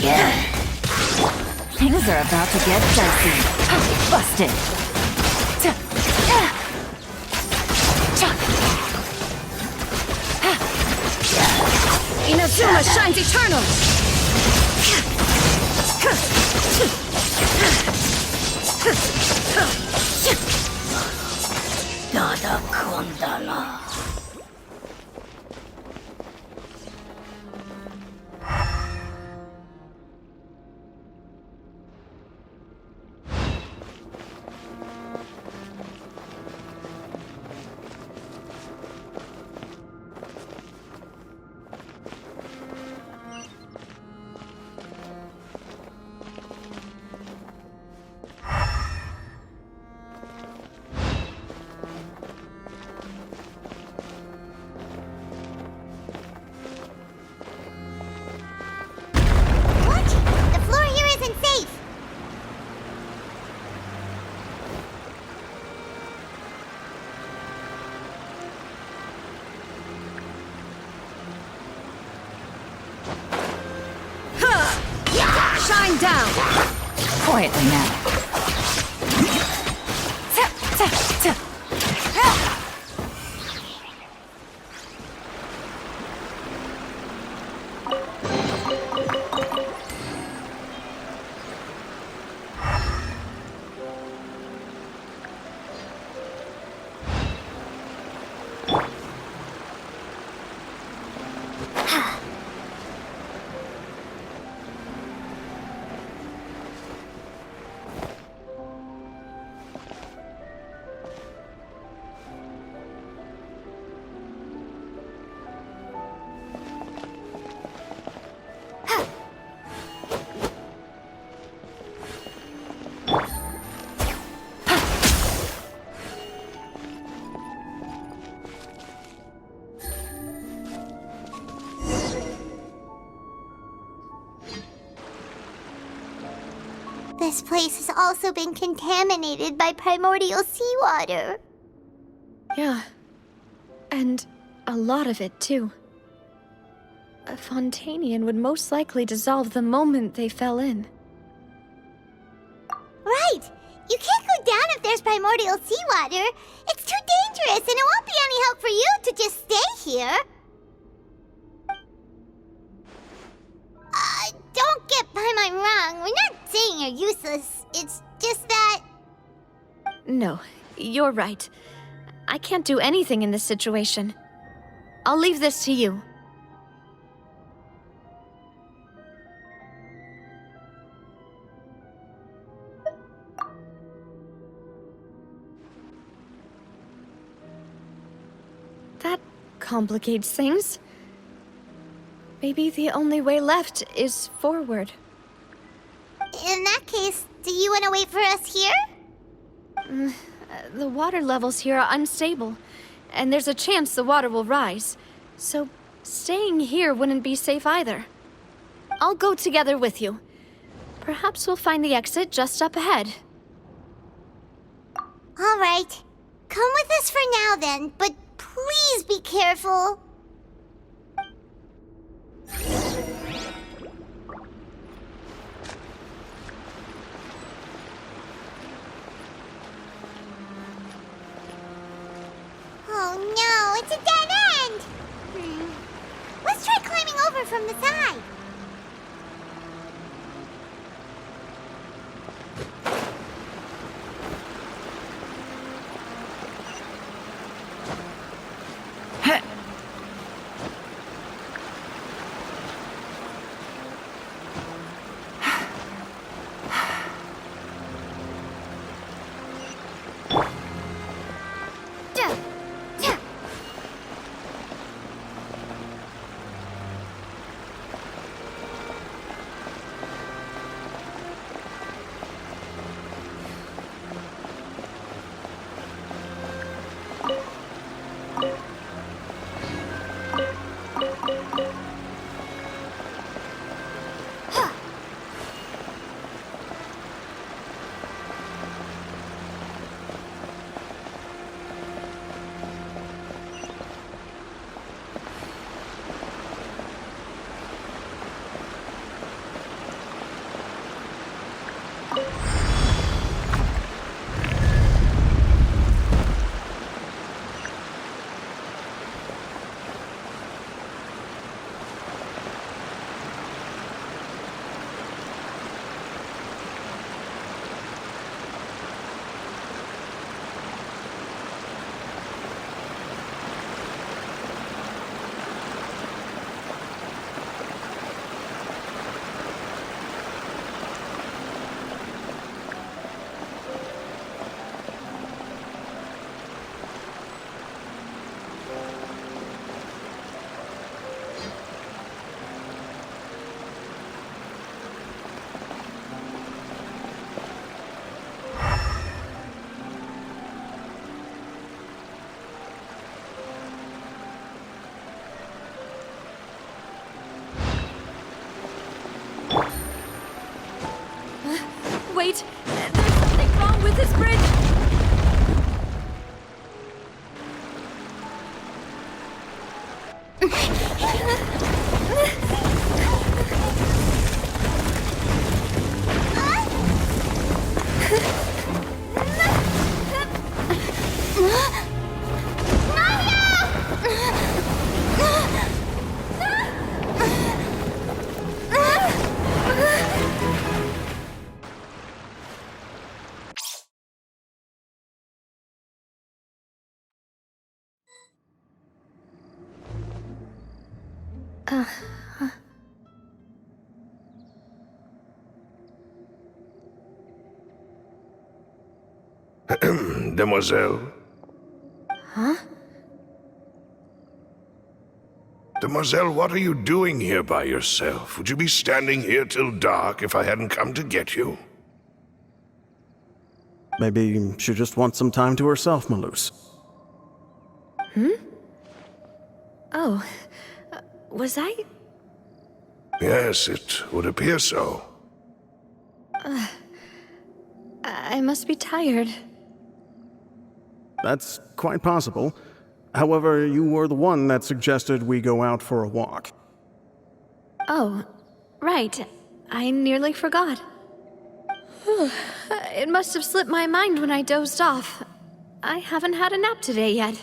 again. Things are about to get dicey. Busted. Inazuma shines eternal! Dada kundala. Shine down! Quietly now. This place has also been contaminated by primordial seawater. Yeah. And a lot of it, too. A Fontanian would most likely dissolve the moment they fell in. Right! You can't go down if there's primordial seawater. It's too dangerous, and it won't be any help for you to just stay here. Don't get by my wrong. We're not saying you're useless. It's just that... No, you're right. I can't do anything in this situation. I'll leave this to you. That complicates things. Maybe the only way left is forward. In that case, do you want to wait for us here? The water levels here are unstable, and there's a chance the water will rise. So staying here wouldn't be safe either. I'll go together with you. Perhaps we'll find the exit just up ahead. All right. Come with us for now then, but please be careful. Oh no, it's a dead end! Let's try climbing over from the side. wait! There's something wrong with this bridge! Demoiselle? Huh? Demoiselle, what are you doing here by yourself? Would you be standing here till dark if I hadn't come to get you? Maybe she just wants some time to herself, Malus. Oh, was I? Yes, it would appear so. I must be tired. That's quite possible. However, you were the one that suggested we go out for a walk. Oh, right. I nearly forgot. It must have slipped my mind when I dozed off. I haven't had a nap today yet.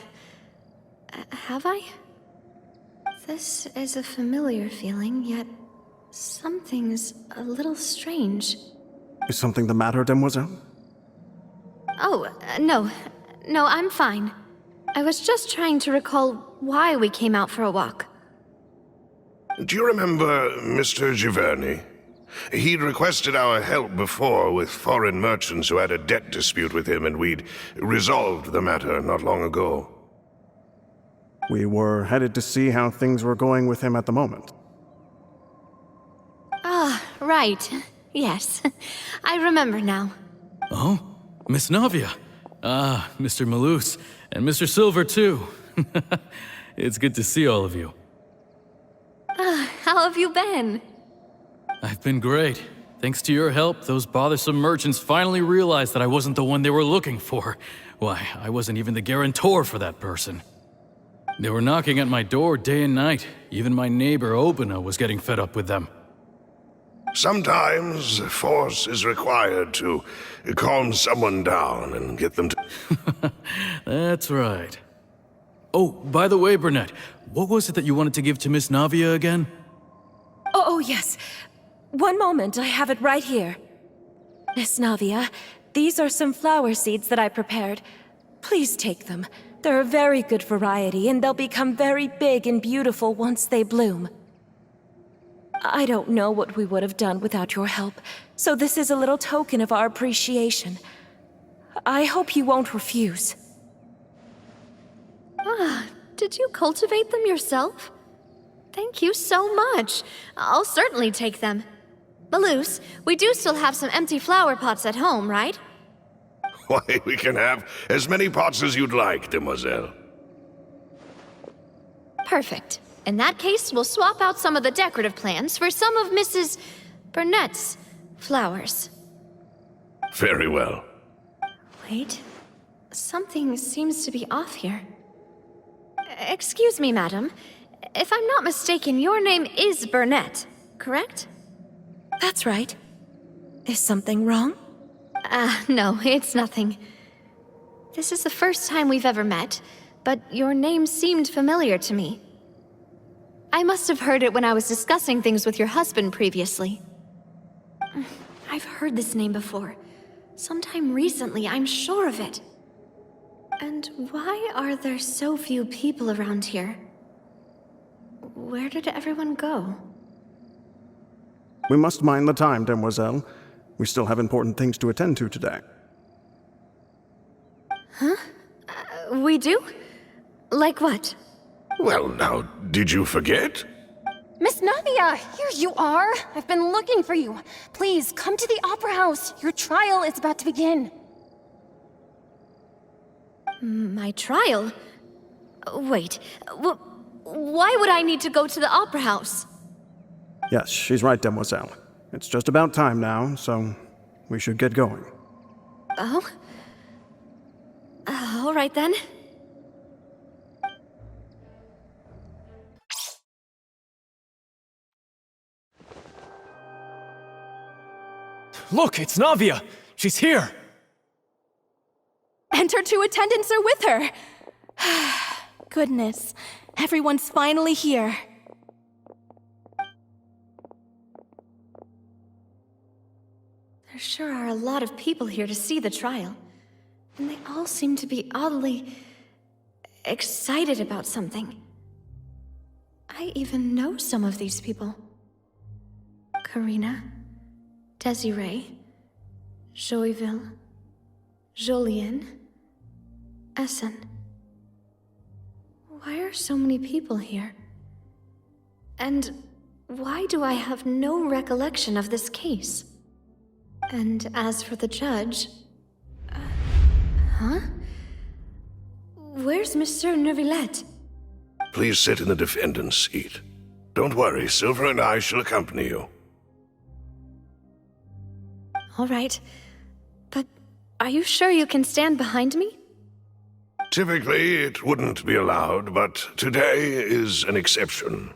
Have I? This is a familiar feeling, yet something's a little strange. Is something the matter, Demoiselle? Oh, no. No, I'm fine. I was just trying to recall why we came out for a walk. Do you remember Mr. Giverny? He'd requested our help before with foreign merchants who had a debt dispute with him, and we'd resolved the matter not long ago. We were headed to see how things were going with him at the moment. Ah, right. Yes. I remember now. Oh, Miss Navia. Ah, Mr. Malus, and Mr. Silver, too. It's good to see all of you. How have you been? I've been great. Thanks to your help, those bothersome merchants finally realized that I wasn't the one they were looking for. Why, I wasn't even the guarantor for that person. They were knocking at my door day and night. Even my neighbor, Obina, was getting fed up with them. Sometimes force is required to calm someone down and get them to... That's right. Oh, by the way, Burnett, what was it that you wanted to give to Miss Navia again? Oh, yes. One moment, I have it right here. Miss Navia, these are some flower seeds that I prepared. Please take them. They're a very good variety, and they'll become very big and beautiful once they bloom. I don't know what we would have done without your help, so this is a little token of our appreciation. I hope you won't refuse. Did you cultivate them yourself? Thank you so much. I'll certainly take them. Malus, we do still have some empty flower pots at home, right? Why, we can have as many pots as you'd like, Demoiselle. Perfect. In that case, we'll swap out some of the decorative plants for some of Mrs. Burnett's flowers. Very well. Wait. Something seems to be off here. Excuse me, madam. If I'm not mistaken, your name is Burnett, correct? That's right. Is something wrong? No, it's nothing. This is the first time we've ever met, but your name seemed familiar to me. I must have heard it when I was discussing things with your husband previously. I've heard this name before. Sometime recently, I'm sure of it. And why are there so few people around here? Where did everyone go? We must mind the time, Demoiselle. We still have important things to attend to today. Huh? We do? Like what? Well, now, did you forget? Miss Navia, here you are. I've been looking for you. Please, come to the Opera House. Your trial is about to begin. My trial? Wait, why would I need to go to the Opera House? Yes, she's right, Demoiselle. It's just about time now, so We should get going. Oh? All right then. Look, it's Navia! She's here! And her 2 attendants are with her. Goodness, everyone's finally here. There sure are a lot of people here to see the trial. And they all seem to be oddly excited about something. I even know some of these people. Karina, Desiree, Joyville, Jolien, Essen. Why are so many people here? And why do I have no recollection of this case? And as for the judge... huh? Where's Monsieur Neuvillette? Please sit in the defendant's seat. Don't worry, Silver and I shall accompany you. All right. But are you sure you can stand behind me? Typically, it wouldn't be allowed, but today is an exception.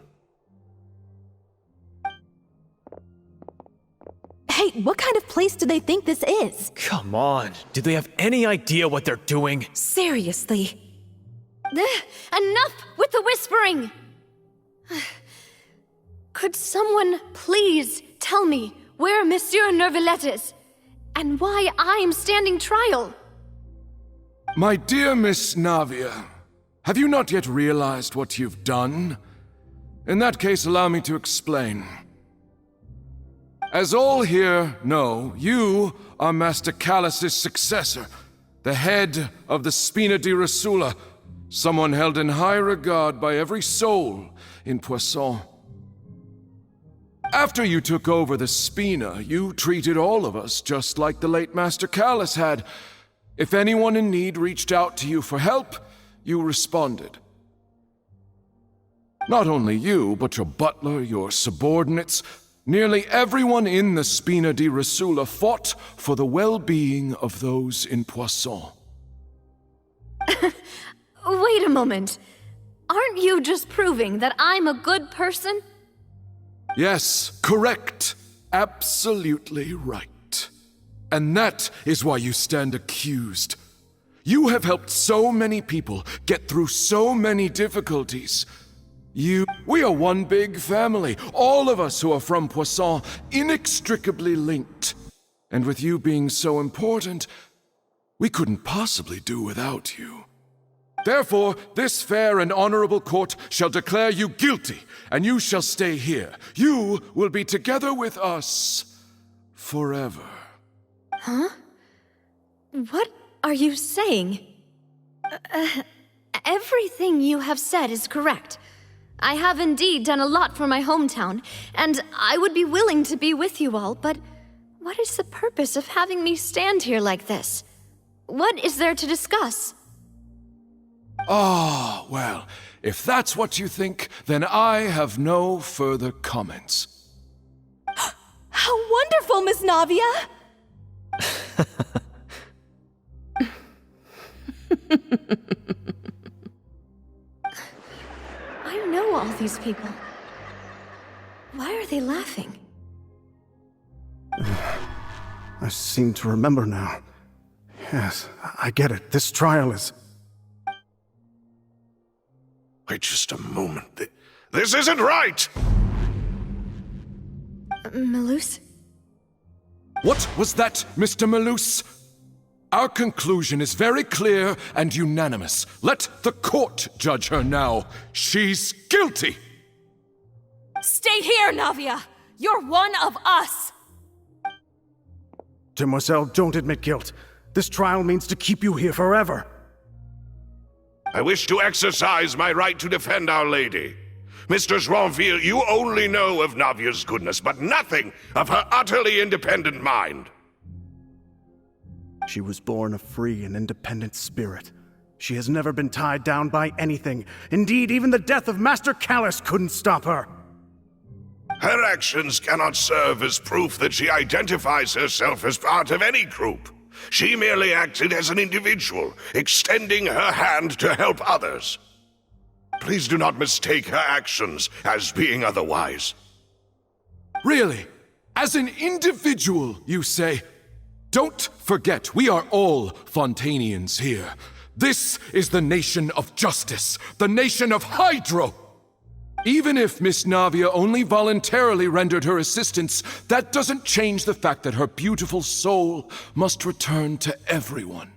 Hey, what kind of place do they think this is? Come on, do they have any idea what they're doing? Seriously. Enough with the whispering! Could someone please tell me where Monsieur Neuvillette is? And why I'm standing trial? My dear Miss Navia, have you not yet realized what you've done? In that case, allow me to explain. As all here know, you are Master Callus's successor, the head of the Spina di Rosula, someone held in high regard by every soul in Poisson. After you took over the Spina, you treated all of us just like the late Master Callus had. If anyone in need reached out to you for help, you responded. Not only you, but your butler, your subordinates, nearly everyone in the Spina di Rosula fought for the well-being of those in Poisson. Wait a moment. Aren't you just proving that I'm a good person? Yes, correct. Absolutely right. And that is why you stand accused. You have helped so many people get through so many difficulties. We are one big family, all of us who are from Poisson, inextricably linked. And with you being so important, we couldn't possibly do without you. Therefore, this fair and honorable court shall declare you guilty, and you shall stay here. You will be together with us forever. Huh? What are you saying? Everything you have said is correct. I have indeed done a lot for my hometown, and I would be willing to be with you all, but what is the purpose of having me stand here like this? What is there to discuss? Ah, well, if that's what you think, then I have no further comments. How wonderful, Miss Navia! I know all these people. Why are they laughing? I seem to remember now. Yes, I get it. This trial is... Wait just a moment. This isn't right! Malus? What was that, Mr. Malus? Our conclusion is very clear and unanimous. Let the court judge her now. She's guilty! Stay here, Navia! You're one of us! Demoiselle, don't admit guilt. This trial means to keep you here forever. I wish to exercise my right to defend Our Lady. Mr. Joinville, you only know of Navia's goodness, but nothing of her utterly independent mind. She was born a free and independent spirit. She has never been tied down by anything. Indeed, even the death of Master Callus couldn't stop her. Her actions cannot serve as proof that she identifies herself as part of any group. She merely acted as an individual, extending her hand to help others. Please do not mistake her actions as being otherwise. Really? As an individual, you say? Don't forget, we are all Fontanians here. This is the nation of justice, the nation of Hydro! Even if Miss Navia only voluntarily rendered her assistance, that doesn't change the fact that her beautiful soul must return to everyone.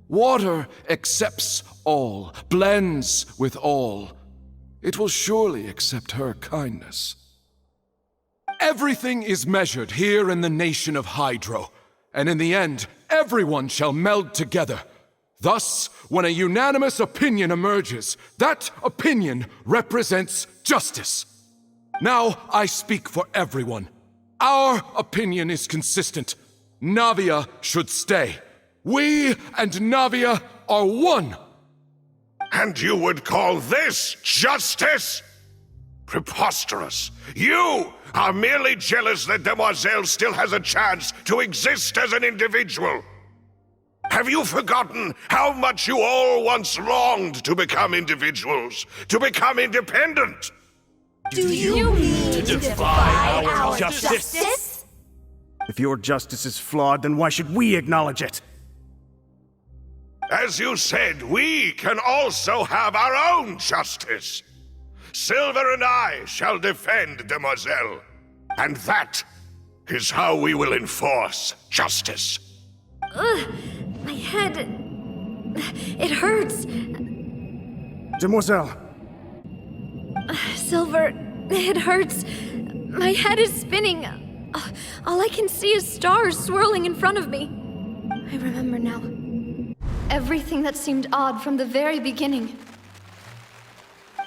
Water accepts all, blends with all. It will surely accept her kindness. Everything is measured here in the nation of Hydro, and in the end, everyone shall meld together. Thus, when a unanimous opinion emerges, that opinion represents justice. Now I speak for everyone. Our opinion is consistent. Navia should stay. We and Navia are one. And you would call this justice? Preposterous. You are merely jealous that Demoiselle still has a chance to exist as an individual. Have you forgotten how much you all once longed to become individuals, to become independent? Do you mean to defy our justice? If your justice is flawed, then why should we acknowledge it? As you said, we can also have our own justice. Silver and I shall defend Demoiselle. And that is how we will enforce justice. My head... it hurts. Demoiselle! Silver, it hurts. My head is spinning. All I can see is stars swirling in front of me. I remember now. Everything that seemed odd from the very beginning.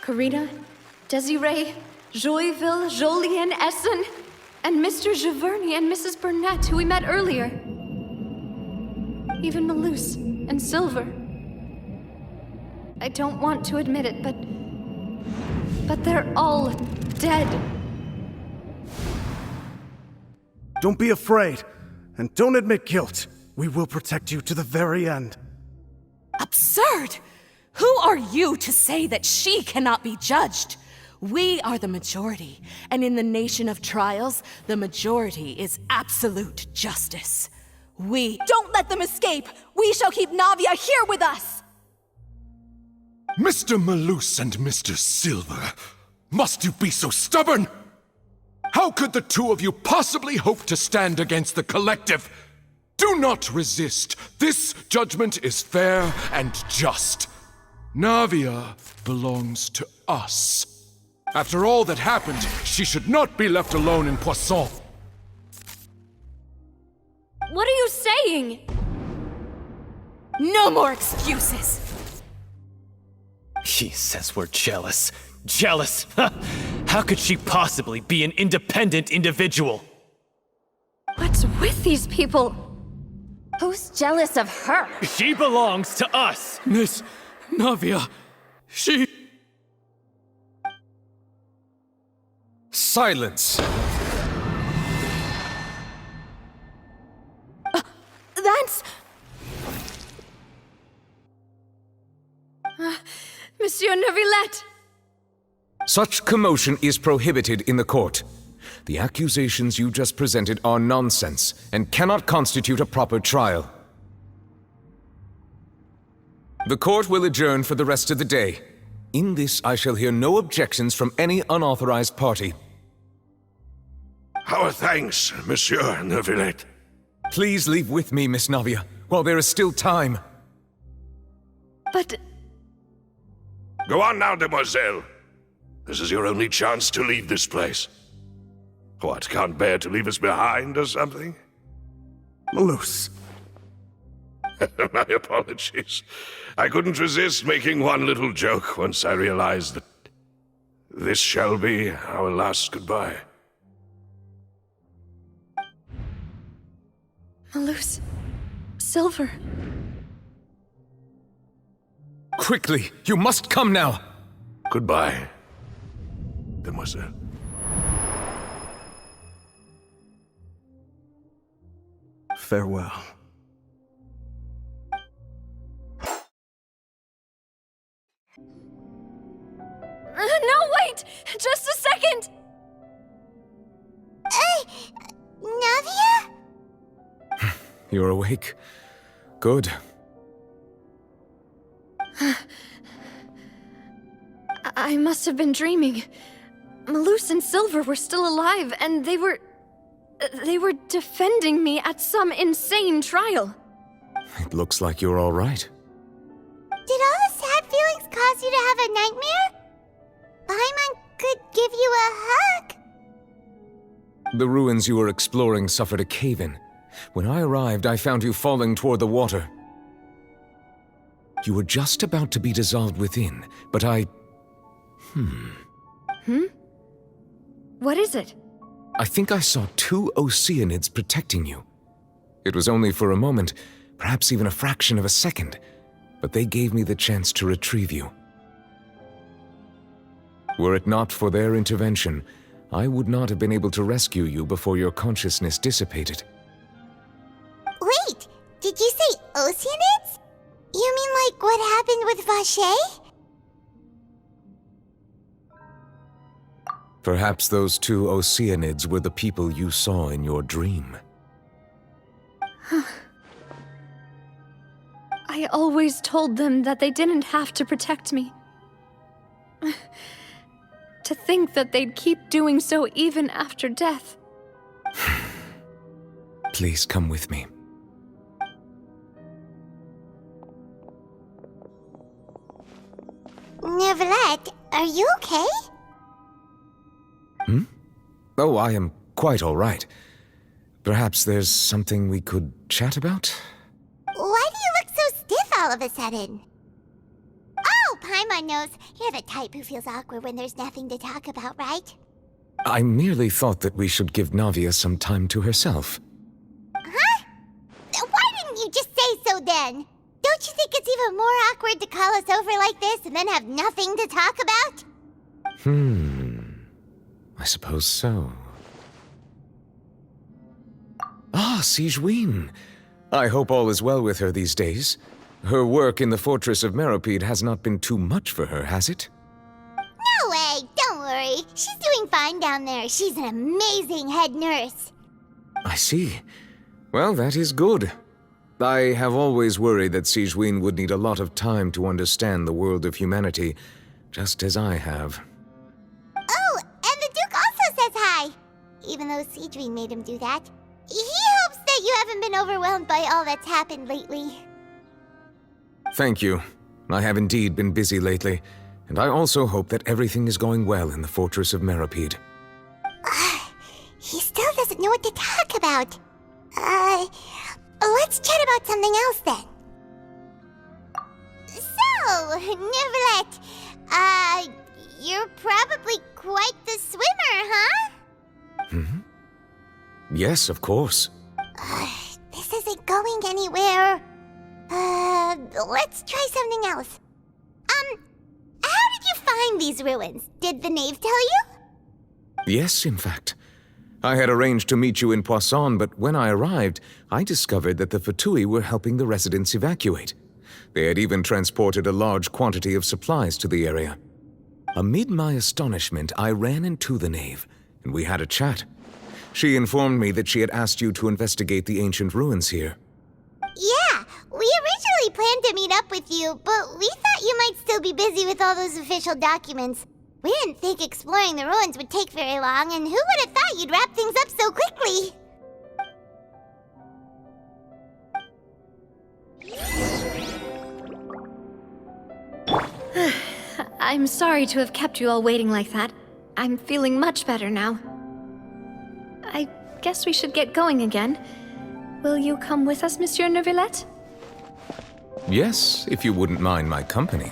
Karina, Desiree, Joyville, Jolien, Essen, and Mr. Giverny and Mrs. Burnett, who we met earlier. Even Malus and Silver. I don't want to admit it, but they're all dead. Don't be afraid, and don't admit guilt. We will protect you to the very end. Absurd! Who are you to say that she cannot be judged? We are the majority, and in the nation of trials, the majority is absolute justice. Don't let them escape! We shall keep Navia here with us! Mr. Malus and Mr. Silver, must you be so stubborn? How could the two of you possibly hope to stand against the collective? Do not resist. This judgment is fair and just. Navia belongs to us. After all that happened, she should not be left alone in Poisson. What are you saying? No more excuses! He says we're jealous. Jealous? How could she possibly be an independent individual? What's with these people? Who's jealous of her? She belongs to us! Miss Navia, she... Silence! That's... Monsieur Neuvillette! Such commotion is prohibited in the court. The accusations you just presented are nonsense and cannot constitute a proper trial. The court will adjourn for the rest of the day. In this, I shall hear no objections from any unauthorized party. Our thanks, Monsieur Neuvillette. Please leave with me, Miss Navia, while there is still time. But... Go on now, Demoiselle. This is your only chance to leave this place. What, can't bear to leave us behind or something? Malus. My apologies. I couldn't resist making one little joke once I realized that this shall be our last goodbye. Malus... Silver... Quickly, you must come now! Goodbye, Demoiselle. Farewell. No, wait! Just a second! Navia? You're awake. Good. I must have been dreaming. Malus and Silver were still alive, and they were defending me at some insane trial. It looks like you're all right. Did all the sad feelings cause you to have a nightmare? Paimon could give you a hug. The ruins you were exploring suffered a cave-in. When I arrived, I found you falling toward the water. You were just about to be dissolved within, but What is it? I think I saw 2 Oceanids protecting you. It was only for a moment, perhaps even a fraction of a second, but they gave me the chance to retrieve you. Were it not for their intervention, I would not have been able to rescue you before your consciousness dissipated. Wait, did you say Oceanids? You mean like what happened with Vache? Perhaps those 2 Oceanids were the people you saw in your dream. I always told them that they didn't have to protect me. To think that they'd keep doing so even after death. Please come with me. Neverlet, are you okay? Oh, I am quite all right. Perhaps there's something we could chat about? Why do you look so stiff all of a sudden? Oh, Paimon knows. You're the type who feels awkward when there's nothing to talk about, right? I merely thought that we should give Navia some time to herself. Huh? Why didn't you just say so then? Don't you think it's even more awkward to call us over like this and then have nothing to talk about? I suppose so. Ah, Sigewinne. I hope all is well with her these days. Her work in the fortress of Meropide has not been too much for her, has it? No way, don't worry. She's doing fine down there. She's an amazing head nurse. I see. Well, that is good. I have always worried that Sigewinne would need a lot of time to understand the world of humanity, just as I have. Oh, and the Duke also says hi. Even though Sigewinne made him do that. He hopes that you haven't been overwhelmed by all that's happened lately. Thank you. I have indeed been busy lately, and I also hope that everything is going well in the fortress of Meropide. He still doesn't know what to talk about. Let's chat about something else then. So, Neverlet, you're probably quite the swimmer, huh? Yes, of course. This isn't going anywhere. Let's try something else. How did you find these ruins? Did the knave tell you? Yes, in fact. I had arranged to meet you in Poisson, but when I arrived, I discovered that the Fatui were helping the residents evacuate. They had even transported a large quantity of supplies to the area. Amid my astonishment, I ran into the knave, and we had a chat. She informed me that she had asked you to investigate the ancient ruins here. Yeah, we originally planned to meet up with you, but we thought you might still be busy with all those official documents. We didn't think exploring the ruins would take very long, and who would have thought you'd wrap things up so quickly? I'm sorry to have kept you all waiting like that. I'm feeling much better now. I guess we should get going again. Will you come with us, Monsieur Neuvillette? Yes, if you wouldn't mind my company.